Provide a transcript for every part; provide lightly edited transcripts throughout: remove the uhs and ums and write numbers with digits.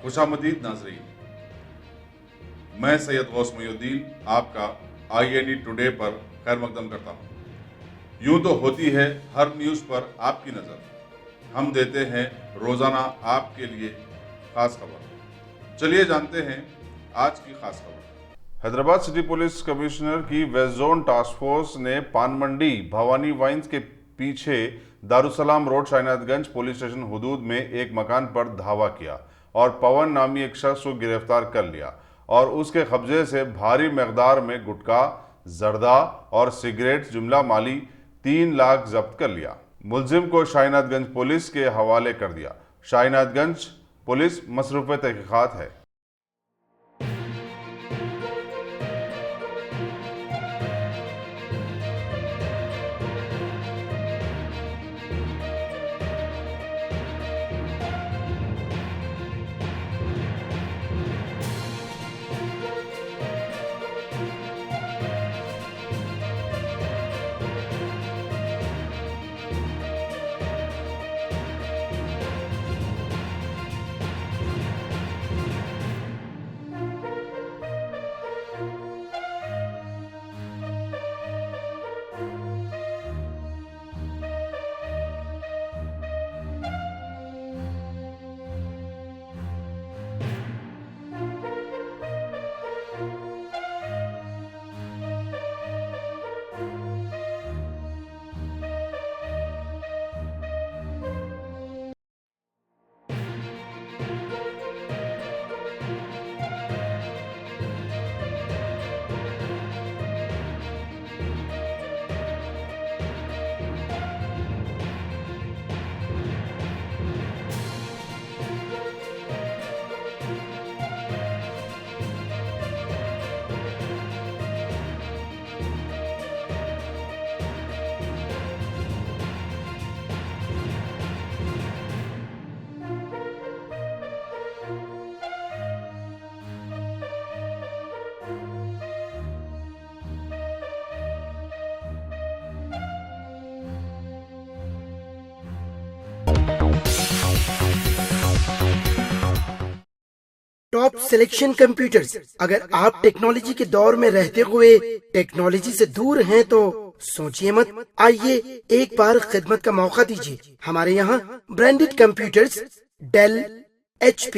खुशामदीद नाजरीन, मैं सैयद गौस मोइनुद्दीन आपका INE टुडे पर खैर मकदम करता हूँ। यूं तो होती है हर न्यूज़ पर आपकी नज़र, हम देते हैं रोज़ाना आपके लिए खास खबर। चलिए जानते हैं आज की खास खबर। हैदराबाद सिटी पुलिस कमिश्नर की वेस्ट जोन टास्क फोर्स ने पान मंडी भवानी वाइन्स के पीछे दारुसलाम रोड शाहनादगंज पुलिस स्टेशन हुदूद में एक मकान पर धावा किया और पवन नामी एक शख्स को गिरफ्तार कर लिया और उसके कब्जे से भारी मकदार में गुटखा, जर्दा और सिगरेट जुमला माली 3 लाख जब्त कर लिया। मुलजिम को शाहनादगंज पुलिस के हवाले कर दिया। शाहनादगंज पुलिस मसरूफ़ तहकीकात है। Top selection computers. अगर आप टेक्नोलॉजी के दौर में रहते हुए टेक्नोलॉजी से दूर हैं तो सोचिए मत, आइए एक बार खिदमत का मौका दीजिए। हमारे यहाँ branded computers Dell, HP,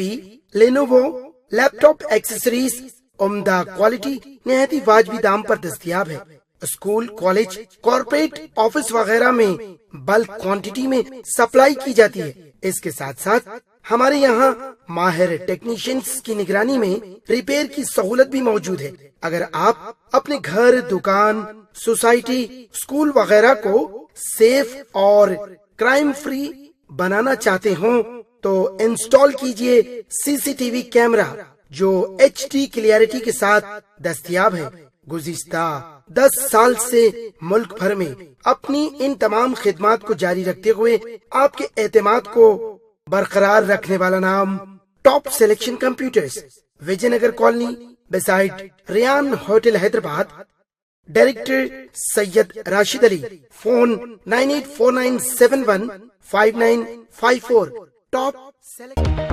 Lenovo, laptop accessories उम्दा क्वालिटी निहायती वाजबी दाम पर दस्तयाब है। स्कूल, कॉलेज, कॉर्पोरेट, ऑफिस वगैरह में बल्क क्वांटिटी में सप्लाई की जाती है। इसके साथ साथ हमारे यहाँ माहिर टेक्नीशियंस की निगरानी में रिपेयर की सहूलत भी मौजूद है। अगर आप अपने घर, दुकान, सोसाइटी, स्कूल वगैरह को सेफ और क्राइम फ्री बनाना चाहते हो तो इंस्टॉल कीजिए CCTV कैमरा जो HD क्लियरिटी के साथ दस्तयाब है। गुज़िश्ता 10 साल से मुल्क भर में अपनी इन तमाम खिदमात को जारी रखते हुए आपके एतमाद को बरकरार रखने वाला नाम top selection computers, Vijayanagar colony beside Riyan hotel Hyderabad. Director Syed Rashid Ali. Phone 9849715954। Top selection.